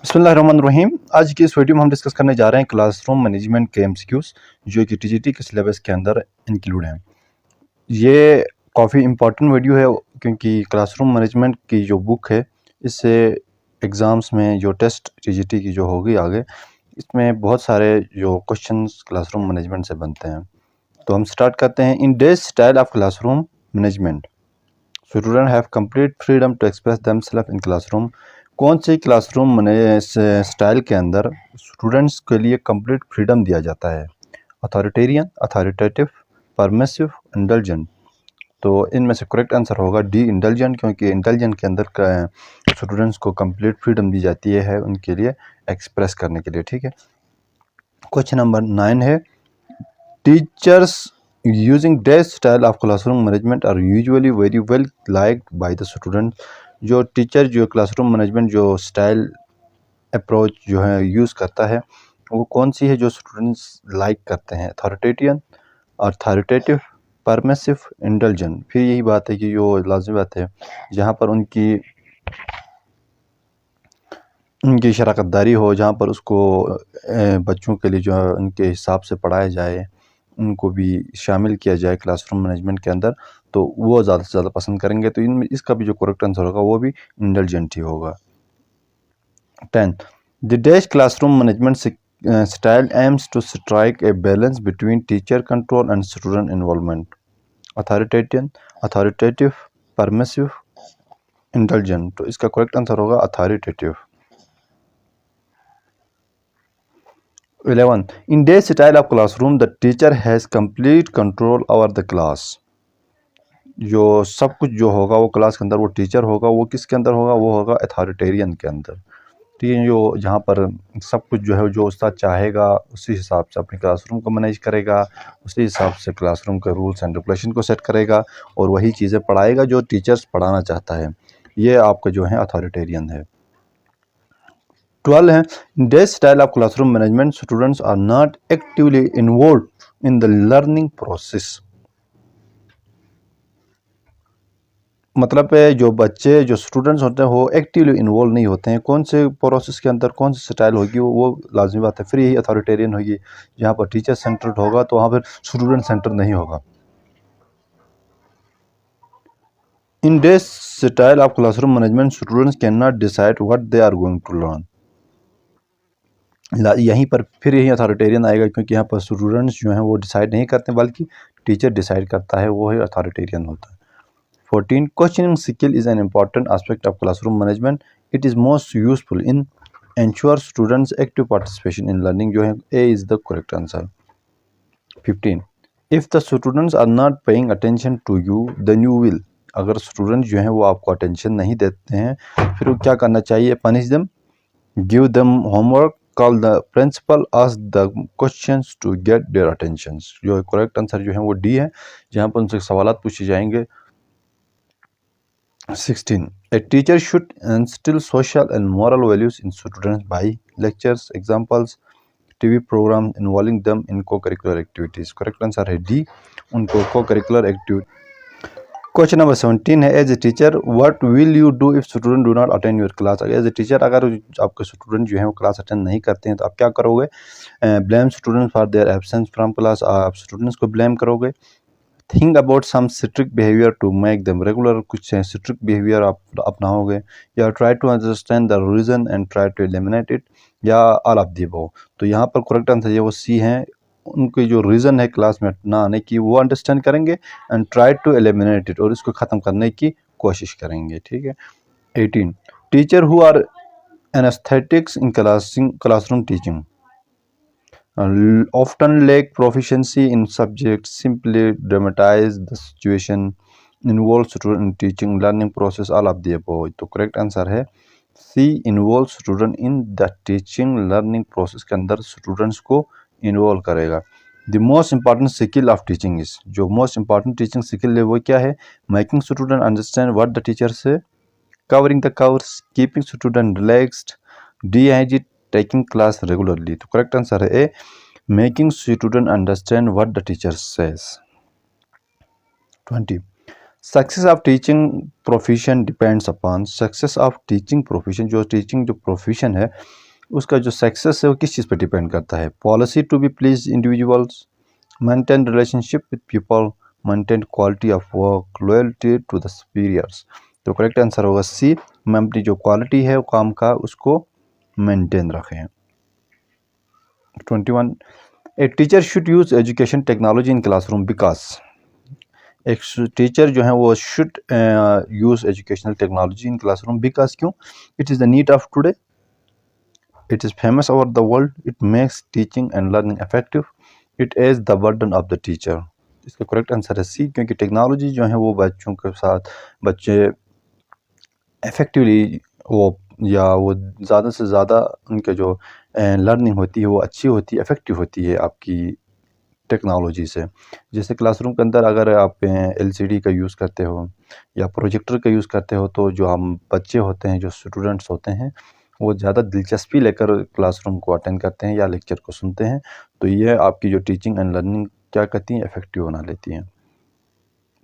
बिस्मिल्लाहिर्रहमानिर्रहीम। आज की इस वीडियो में हम डिस्कस करने जा रहे हैं क्लासरूम मैनेजमेंट के एमसीक्यूज जो कि टीजीटी के सिलेबस के अंदर इंक्लूड हैं। ये काफ़ी इम्पॉर्टेंट वीडियो है क्योंकि क्लासरूम मैनेजमेंट की जो बुक है इससे एग्ज़ाम्स में जो टेस्ट टीजीटी की जो होगी आगे, इसमें बहुत सारे जो क्वेश्चंस क्लासरूम मैनेजमेंट से बनते हैं। तो हम स्टार्ट करते हैं। In days style of classroom management student have complete freedom to express themselves in classroom. कौन सी क्लासरूम स्टाइल के अंदर स्टूडेंट्स के लिए कंप्लीट फ्रीडम दिया जाता है? Authoritarian, authoritative, permissive, indulgent. तो इनमें से करेक्ट आंसर होगा डी, इंडल्जेंट, क्योंकि इंडल्जेंट के अंदर स्टूडेंट्स को कंप्लीट फ्रीडम दी जाती है उनके लिए एक्सप्रेस करने के लिए। ठीक है। क्वेश्चन नंबर 9 है, teachers using these style of classroom management are usually very well liked by the student. जो टीचर जो क्लासरूम मैनेजमेंट जो स्टाइल अप्रोच जो है यूज़ करता है वो कौन सी है जो स्टूडेंट्स लाइक करते हैं? Authoritarian, authoritative, permissive, indulgent. फिर यही बात है कि जो लाज़मी बात है जहाँ पर उनकी शराकतदारी हो, जहाँ पर उसको बच्चों के लिए जो है उनके हिसाब से पढ़ाया जाए, उनको भी शामिल किया जाए क्लासरूम मैनेजमेंट के अंदर, तो वो ज़्यादा से ज़्यादा पसंद करेंगे। तो इनमें इसका भी जो करेक्ट आंसर होगा वो भी इंडल्जेंट ही होगा। 10. The DASH classroom management style aims to strike a balance between teacher control and student involvement. Authoritarian, authoritative, permissive, indulgent. तो इसका करेक्ट आंसर होगा authoritative. 11. In DASH style of classroom, the teacher has complete control over the class. जो सब कुछ जो होगा वो class के अंदर वो टीचर होगा, वो किसके अंदर होगा? वो होगा अथॉरिटेरियन के अंदर। ठीक है। जो जहाँ पर सब कुछ जो है जो उस्ताद चाहेगा उसी हिसाब से अपने क्लासरूम को मैनेज करेगा, उसी हिसाब से क्लासरूम के रूल्स एंड रेगुलेशन को सेट करेगा और वही चीज़ें पढ़ाएगा जो टीचर्स पढ़ाना चाहता है। ये आपका जो है अथॉरिटेरियन है। 12 है, in this style of classroom management students are not actively involve in the learning process. मतलब जो बच्चे जो स्टूडेंट्स होते हैं वो एक्टिवली इन्वॉल्व नहीं होते हैं। कौन से प्रोसेस के अंदर कौन सी स्टाइल होगी वो लाजमी बात है। फिर यही अथॉरिटेरियन होगी, जहाँ पर टीचर सेंटर्ड होगा तो वहाँ पर स्टूडेंट सेंटर नहीं होगा। In this style of classroom management students can not decide what they are going to learn. यहीं पर फिर यही अथॉरिटेरियन आएगा, क्योंकि यहाँ पर स्टूडेंट्स जो हैं वो डिसाइड नहीं करते बल्कि टीचर डिसाइड करता है, वो ही अथॉरिटेरियन होता है। 14. Questioning skill is an important aspect of classroom management. It is most useful in ensure students active participation in learning. जो है A is the correct answer. 15. If the students are not paying attention to you, then you will. अगर student जो हैं वो आपको attention नहीं देते हैं फिर वो क्या करना चाहिए? Punish them, give them homework, call the principal, ask the questions to get their attentions. जो correct answer जो है वो D है, जहाँ पर उनसे सवालात पूछे जाएंगे। 16. A teacher should instill social and moral values in students by lectures, examples, TV programs involving them in co-curricular activities. Correct answer है D, उनको co-curricular activity। Question number 17 है, as a teacher what will you do if student do not attend your class? As a teacher अगर आपके student जो हैं वो class attend नहीं करते हैं तो आप क्या करोगे? Blame students for their absence from class. आप स्टूडेंट्स को ब्लेम करोगे। Think about some strict behaviour to make them regular. कुछ स्ट्रिक्ट बिहेवियर आप अपनाओगे, या try to understand the reason and try to eliminate it, or all of the above. तो यहाँ पर करेक्ट आंसर ये वो सी हैं। उनकी जो रीज़न है क्लास में ना आने की वो अंडरस्टैंड करेंगे and try to eliminate it, और इसको ख़त्म करने की कोशिश करेंगे। ठीक है। 18. Teacher who are anaesthetics in classroom teaching often lack proficiency in subjects, simply dramatize the situation, involve student in teaching learning process, all of the above। तो करेक्ट आंसर है C, involve student in the teaching learning process के अंदर students को involve करेगा। The most important skill of teaching is, जो most important teaching skill है वो क्या है? Making student understand what the teacher say, covering the course, keeping student relaxed, D I G taking class regularly. तो correct answer है A, making student understand what the teacher says. 20. Success of teaching profession depends upon, success of teaching profession, जो teaching जो profession है उसका जो success है वो किस चीज़ पर डिपेंड करता है। Policy to be please individuals, maintain relationship with people, maintain quality of work, loyalty to the superiors. तो करेक्ट आंसर होगा सी, मैं अपनी जो क्वालिटी है काम का उसको मेंटेन रखें। 21, a teacher should use education technology in classroom because, एक टीचर जो है वो should use educational technology in classroom because, क्यों? It is the need of today, it is famous over the world, it makes teaching and learning effective, it is the burden of the teacher। इसका correct answer है सी, क्योंकि technology जो है वो बच्चों के साथ बच्चे इफ़ेक्टिवली वो ज़्यादा से ज़्यादा उनके जो लर्निंग होती है वो अच्छी होती है, इफ़ेक्टिव होती है आपकी टेक्नोलॉजी से। जैसे क्लासरूम के अंदर अगर आप एलसीडी का यूज़ करते हो या प्रोजेक्टर का यूज़ करते हो तो जो हम बच्चे होते हैं, जो स्टूडेंट्स होते हैं, वो ज़्यादा दिलचस्पी लेकर क्लासरूम को अटेंड करते हैं या लेक्चर को सुनते हैं। तो ये आपकी जो टीचिंग एंड लर्निंग क्या करती हैं, इफ़ेक्टिव बना लेती हैं।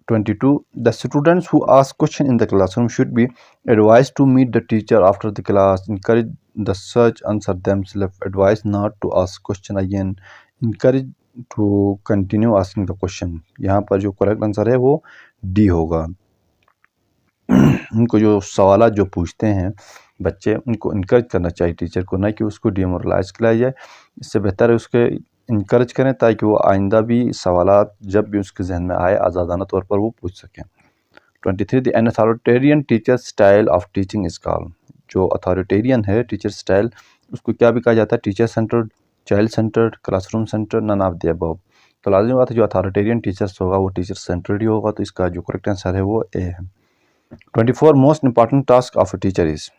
22, the students who ask question in the classroom should be advise to meet the teacher after the class, encourage the search answer themselves, advise not to ask question again, encourage to continue asking the question। यहाँ पर जो correct answer है वो D होगा। उनको जो सवाल जो पूछते हैं बच्चे, उनको इनकरेज करना चाहिए टीचर को, ना कि उसको डिमोरलाइज किया जाए। इससे बेहतर है उसके इनकरेज करें ताकि वो आइंदा भी सवालात जब भी उसके जहन में आए आज़ादाना तौर पर वो पूछ सकें। 23, the authoritarian teacher style of teaching is called, जो अथॉरिटेरियन है टीचर स्टाइल उसको क्या भी कहा जाता है? Teacher centred, child centred, classroom centred, none of the above. तो लाजिम बात है जो अथॉरिटेरियन टीचर्स होगा वो टीचर सेंटर्ड ही होगा, तो इसका जो करेक्ट आंसर है वो ए है। 24, most important task of a teacher is,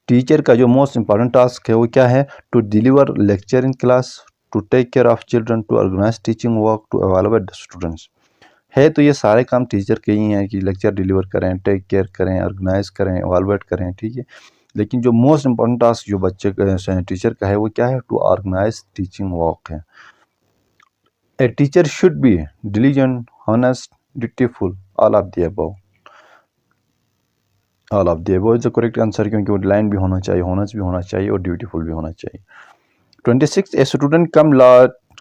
teacher का जो मोस्ट इंपॉर्टेंट टास्क है वो क्या है? To deliver lecture in class, to take care of children, to organise teaching work, to evaluate the students. है तो ये सारे काम टीचर के ही हैं कि लेक्चर डिलीवर करें, टेक केयर करें, ऑर्गेनाइज करें, एवेलुएट करें, ठीक है। लेकिन जो मोस्ट इंपॉर्टेंट टास्क जो बच्चे का टीचर का है वो क्या है? टू ऑर्गेनाइज टीचिंग वर्क है। A teacher should be diligent, honest, dutiful, all of the above. All of the above is the correct answer, क्योंकि वो लाइन भी होना चाहिए, हॉनेस्ट भी होना चाहिए और ड्यूटीफुल भी होना चाहिए। 26, a student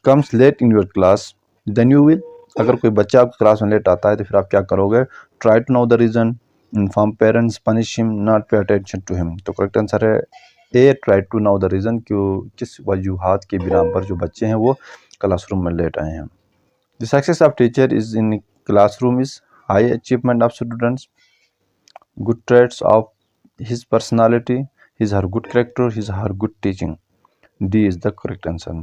comes late in your class then you will, अगर कोई बच्चा आपकी क्लास में लेट आता है तो फिर आप क्या करोगे? Try to know the reason, inform parents, punish him, not pay attention to him. तो करेक्ट आंसर है A, try to know the reason, क्यों किस वजूहात के बिना पर जो बच्चे हैं वो क्लासरूम में लेट आए हैं। The success of teacher is in classroom is high achievement of students, good traits of his personality, his her good character, his her good teaching। D is the correct answer।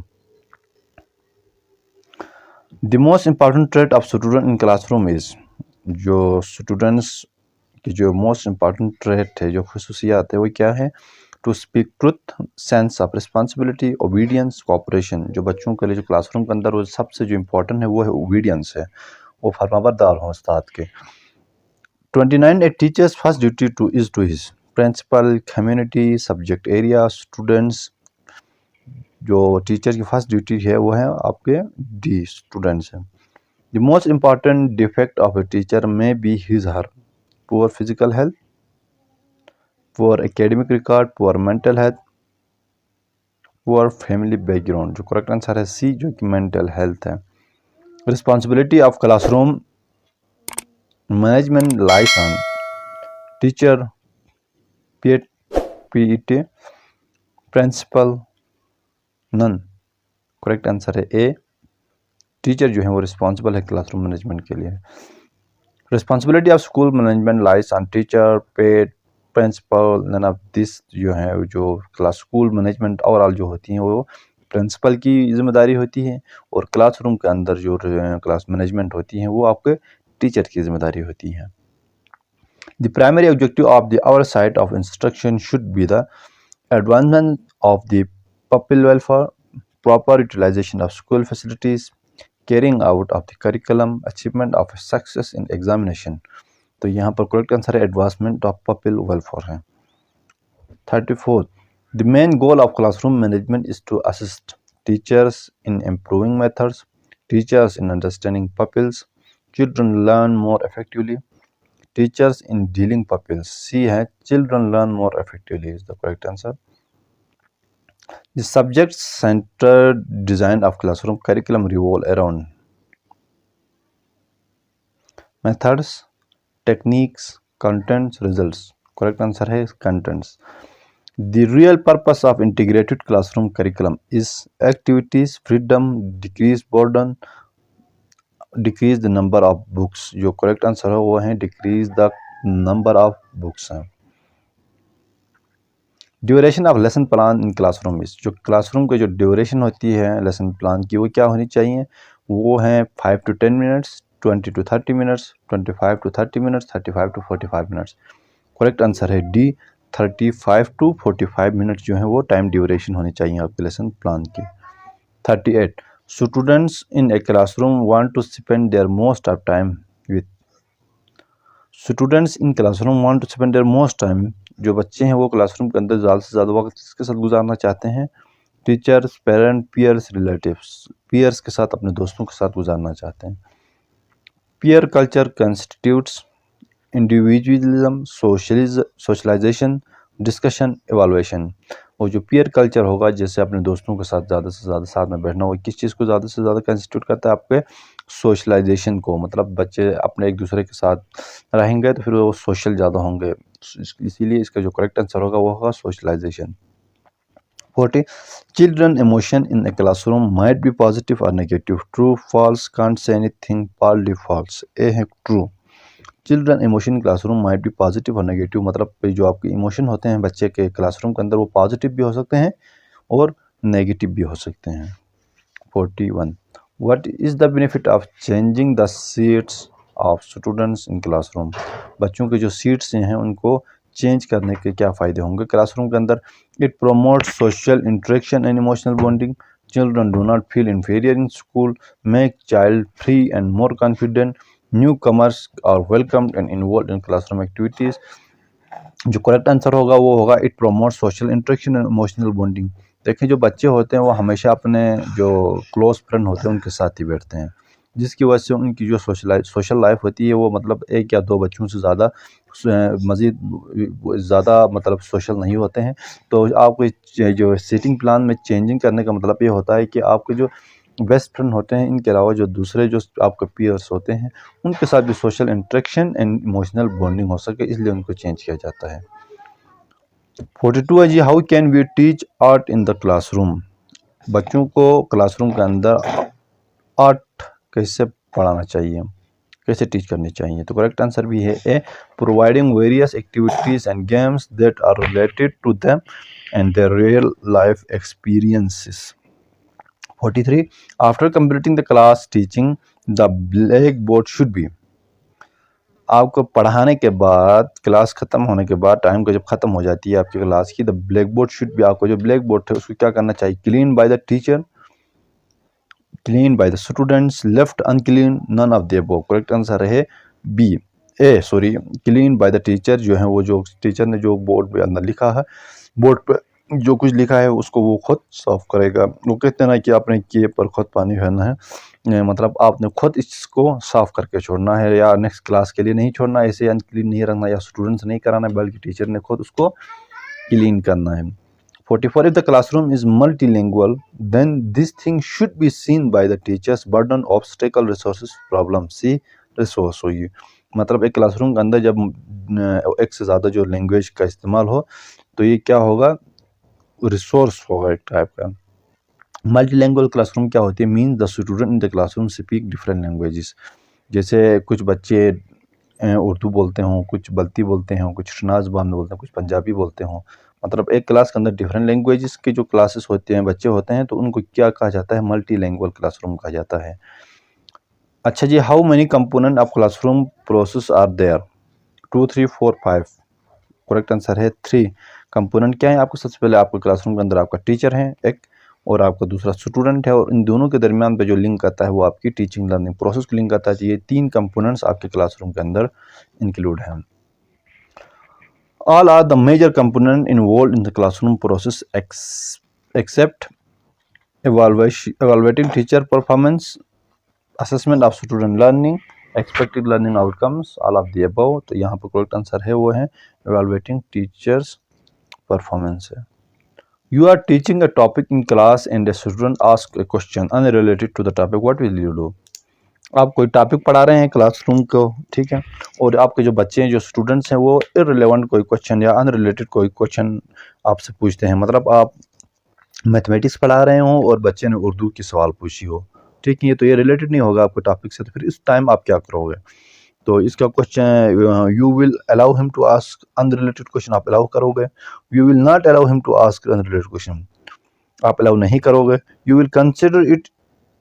The most important trait of student in classroom is, जो students की जो most important trait है, जो खसूसियात है वो क्या है? To speak truth, sense of responsibility, obedience, cooperation. जो बच्चों के लिए जो क्लासरूम के अंदर वो सबसे जो इम्पोर्टेंट है वो है ओबीडियंस है, वो फरमाबरदार हों उस्ताद के। 29, a teacher's first duty is to his principal, community, subject area, students। जो टीचर की फर्स्ट ड्यूटी है वो है आपके डी, स्टूडेंट्स है। The most important defect of a teacher may be his her poor physical health, poor academic record, poor mental health, poor family background. जो correct answer है C, जो कि मेंटल हेल्थ है। Responsibility of classroom management lies on teacher, PET, principal, none. Correct answer है A, teacher जो है वो responsible है क्लासरूम मैनेजमेंट के लिए। Responsibility of school management lies on teacher, पेड, प्रिंसिपल, नन ऑफ दिस। जो है जो क्लास स्कूल मैनेजमेंट ओवरऑल जो होती हैं वो प्रिंसिपल की जिम्मेदारी होती है, और क्लासरूम के अंदर जो क्लास मैनेजमेंट होती हैं वो आपके टीचर की जिम्मेदारी होती है। The primary objective of the our site of instruction should be the advancement of the people welfare, proper utilisation of school facilities, carrying out of the curriculum, achievement of success in examination. तो यहाँ पर correct answer है advancement of people welfare है। 34, the main goal of classroom management is to assist teachers in improving methods, teachers in understanding peoples, children learn more effectively. Teachers in dealing pupils. C है children learn more effectively is the correct answer. The subject-centered design of classroom curriculum revolve around methods, techniques, contents, results. Correct answer है contents. The real purpose of integrated classroom curriculum is activities, freedom, decrease burden, decrease the number of books. जो correct answer है वो है decrease the number of books है. Duration of lesson plan in classroom इस जो classroom की जो duration होती है लेसन प्लान की वो क्या होनी चाहिए, वो है 5 to 10 minutes, 20 to 30 minutes, 25 to 30 minutes, 35 to 45 minutes. Correct answer है डी 35 to 45 मिनट्स जो है वो टाइम ड्यूरेशन होनी चाहिए आपके लेसन प्लान की. 38 students in a classroom want to spend their most of time with. Students in classroom want to spend their most time, जो बच्चे हैं वो क्लासरूम के अंदर ज़्यादा से ज़्यादा वक्त किसके साथ गुजारना चाहते हैं, teachers, parent, peers, relatives. Peers के साथ, अपने दोस्तों के साथ गुजारना चाहते हैं. Peer culture constitutes individualism, socialisation, discussion, evaluation. और जो पीयर कल्चर होगा, जैसे अपने दोस्तों के साथ ज़्यादा से ज़्यादा साथ में बैठना, वो किस चीज़ को ज़्यादा से ज़्यादा कंस्टिट्यूट करता है, आपके सोशलाइजेशन को. मतलब बच्चे अपने एक दूसरे के साथ रहेंगे तो फिर वो सोशल ज़्यादा होंगे, इसीलिए इसका जो करेक्ट आंसर होगा वो होगा socialisation. 40 children emotion in a classroom might be positive और negative. True, false, can't say anything, partly false. A है true. Children emotion classroom might भी पॉजिटिव और नेगेटिव, मतलब जो आपके इमोशन होते हैं बच्चे के क्लासरूम के अंदर वो पॉजिटिव भी हो सकते हैं और नेगेटिव भी हो सकते हैं. 41 what is the benefit of changing the seats of students in classroom. बच्चों के जो सीट्स हैं उनको चेंज करने के क्या फ़ायदे होंगे क्लासरूम के अंदर. It promotes social interaction and emotional bonding. Children do not feel inferior in school. Make child free and more confident. Newcomers are welcomed and involve in classroom activities. जो करेक्ट आंसर होगा वो होगा it promote social interaction and emotional bonding. देखें, जो बच्चे होते हैं वो हमेशा अपने जो क्लोज फ्रेंड होते हैं उनके साथ ही बैठते हैं, जिसकी वजह से उनकी जो सोशल लाइफ होती है वो मतलब एक या दो बच्चों से ज़्यादा मज़ीद ज़्यादा मतलब सोशल नहीं होते हैं. तो आपको जो सीटिंग प्लान में चेंजिंग करने का मतलब ये होता है कि आपके जो बेस्ट फ्रेंड होते हैं इनके अलावा जो दूसरे जो आपके पीयर्स होते हैं उनके साथ भी social interaction and emotional bonding हो सके, इसलिए उनको चेंज किया जाता है. 42 है जी, how can we teach art in the classroom. बच्चों को क्लासरूम के अंदर आर्ट कैसे पढ़ाना चाहिए, कैसे टीच करनी चाहिए. तो करेक्ट आंसर भी है A providing various activities and games that are related to them and their real life experiences. 43 after completing the class teaching the blackboard should be. आपको पढ़ाने के बाद, क्लास ख़त्म होने के बाद, टाइम को जब ख़त्म हो जाती है आपकी क्लास की, the blackboard should be, आपको जो ब्लैक बोर्ड है उसको क्या करना चाहिए, clean by the teacher, clean by the students, left unclean, none of the above. Correct answer है B clean by the teacher. जो है वो जो टीचर ने जो बोर्ड पे अंदर लिखा है, बोर्ड पे जो कुछ लिखा है उसको वो खुद साफ करेगा. वो कहते हैं ना कि आपने किए पर खुद पानी भरना है, मतलब आपने खुद इसको साफ करके छोड़ना है या नेक्स्ट क्लास के लिए नहीं छोड़ना, ऐसे अनक्लीन नहीं रखना या स्टूडेंट्स नहीं कराना, बल्कि टीचर ने खुद उसको क्लीन करना है. 44 if the classroom is multilingual then this thing should be seen by the teachers burden obstacle resources problem. C resource होगी, मतलब एक क्लासरूम के अंदर जब एक से ज़्यादा जो लैंग्वेज का इस्तेमाल हो तो ये क्या होगा, रिसोर्स होगा एक टाइप का. मल्टीलैंग्वेज क्लासरूम क्या होती है, mean the student in the classroom speak different languages. जैसे कुछ बच्चे उर्दू बोलते हों, कुछ बल्ती बोलते हों, कुछ शनाज बाम बोलते हैं, कुछ पंजाबी बोलते हों. मतलब एक क्लास के अंदर डिफरेंट लैंग्वेजेस के जो क्लासेस होते हैं, बच्चे होते हैं, तो उनको क्या कहा जाता है, मल्टी लैंग्वेज क्लासरूम कहा जाता है. अच्छा जी, how many component of classroom process are there. 2 3 4 5. Correct answer है 3. कंपोनेंट क्या है आपको, सबसे पहले आपके क्लासरूम के अंदर आपका टीचर है एक, और आपका दूसरा स्टूडेंट है, और इन दोनों के दरमियान पे जो लिंक आता है वो आपकी टीचिंग लर्निंग प्रोसेस को लिंक आता है. ये 3 कंपोनेंट्स आपके क्लासरूम के अंदर इंक्लूड हैं. All are the major components involved in the classroom process except evaluating teacher performance, assessment of student learning, expected learning outcomes, all of the above. तो यहाँ पर करेक्ट आंसर है वो है इवैल्यूएटिंग टीचर्स परफॉर्मेंस है। You are teaching a topic in class and a student asks a question unrelated to the topic. What will you do? आप कोई topic पढ़ा रहे हैं क्लासरूम को, ठीक है, और आपके जो बच्चे हैं, जो स्टूडेंट्स हैं, वो इररिलेवेंट कोई क्वेश्चन या अनरिलेटेड कोई क्वेश्चन आपसे पूछते हैं। मतलब आप मैथमेटिक्स पढ़ा रहे हो और बच्चे ने उर्दू की सवाल पूछी हो, ठीक है, तो ये रिलेटेड नहीं होगा आपके टॉपिक से, तो फिर इस टाइम आप क्या करोगे? तो इसका question, you will allow him to ask unrelated question, आप अलाउ करोगे। You will not allow him to ask unrelated question, आप अलाउ नहीं करोगे। You will consider it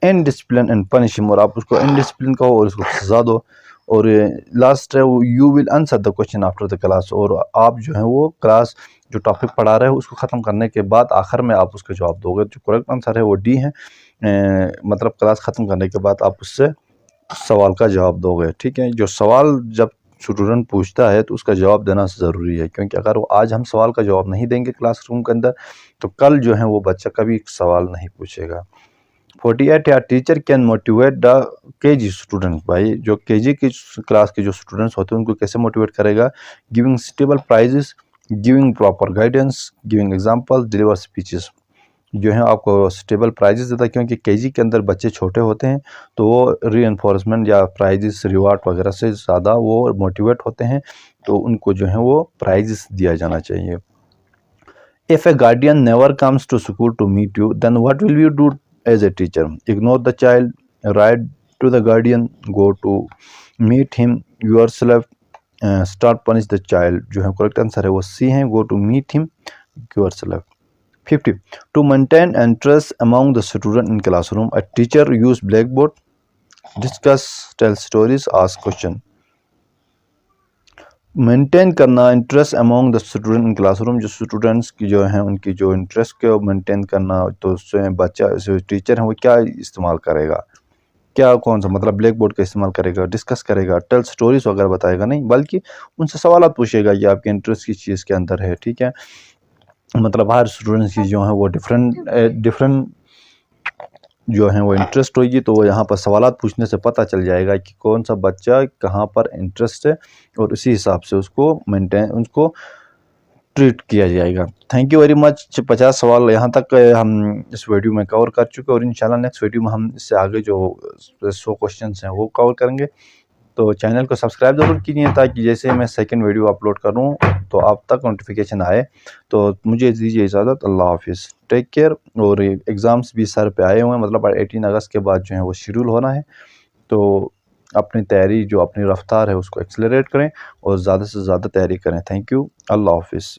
indiscipline and punish him, और आप उसको इनडिसिप्लिन कहो और उसको सजा दो। और लास्ट है वो you will answer the question after the class, और आप जो है वो क्लास जो टॉपिक पढ़ा रहे हो उसको ख़त्म करने के बाद आखिर में आप उसका जवाब दोगे। जो करेक्ट आंसर है वो डी है, मतलब क्लास ख़त्म करने के बाद आप उससे सवाल का जवाब दोगे, ठीक है। जो सवाल जब स्टूडेंट पूछता है तो उसका जवाब देना ज़रूरी है, क्योंकि अगर वो आज हम सवाल का जवाब नहीं देंगे क्लासरूम के अंदर, तो कल जो है वो बच्चा कभी सवाल नहीं पूछेगा। 48 या teacher can motivate the KG student. भाई जो केजी की क्लास के जो स्टूडेंट्स होते हैं उनको कैसे मोटिवेट करेगा? Giving stable prizes, giving proper guidance, giving example, deliver speeches. जो है आपको स्टेबल प्राइजेस देता है, क्योंकि केजी के अंदर बच्चे छोटे होते हैं, तो वो रीइंफोर्समेंट या प्राइजेस रिवार्ड वगैरह से ज़्यादा वो मोटिवेट होते हैं, तो उनको जो है वो प्राइजेस दिया जाना चाहिए। If a guardian never comes to school to meet you, then what will you do as a teacher? Ignore the child, write to the guardian, go to meet him yourself, start punish the child। जो है correct answer है वो सी है, go to meet him yourself। 50. To maintain interest among the student in classroom, a teacher use blackboard, discuss, tell stories, ask question। Maintain करना interest among the student in classroom, जो students की जो है उनकी जो इंटरेस्ट को maintain करना, तो उससे बच्चा जो टीचर है वो क्या इस्तेमाल करेगा? क्या कौन सा मतलब ब्लैक बोर्ड का इस्तेमाल करेगा, डिस्कस करेगा, टेल स्टोरीज वगैरह बताएगा नहीं, बल्कि उनसे सवाल पूछेगा कि आपके इंटरेस्ट किस चीज़ के अंदर है, ठीक है। मतलब हर स्टूडेंट्स की जो है वो डिफरेंट जो है वो इंटरेस्ट होगी, तो वो यहाँ पर सवाल पूछने से पता चल जाएगा कि कौन सा बच्चा कहाँ पर इंटरेस्ट है, और उसी हिसाब से उसको ट्रीट किया जाएगा। Thank you very much. 50 सवाल यहाँ तक हम इस वीडियो में कवर कर चुके हैं, और इंशाल्लाह नेक्स्ट वीडियो में हम इससे आगे जो 100 क्वेश्चन हैं वो कवर करेंगे। तो चैनल को सब्सक्राइब ज़रूर कीजिए, ताकि जैसे मैं सेकंड वीडियो अपलोड करूँ तो आप तक नोटिफिकेशन आए। तो मुझे दीजिए इजाज़त, अल्लाह हाफिज़, टेक केयर। और एग्ज़ाम्स भी सर पे आए हुए हैं, मतलब 18 अगस्त के बाद जो है वो शेड्यूल होना है, तो अपनी तैयारी जो अपनी रफ्तार है उसको एक्सेलरेट करें और ज़्यादा से ज़्यादा तैयारी करें। थैंक यू, अल्लाह हाफिज़।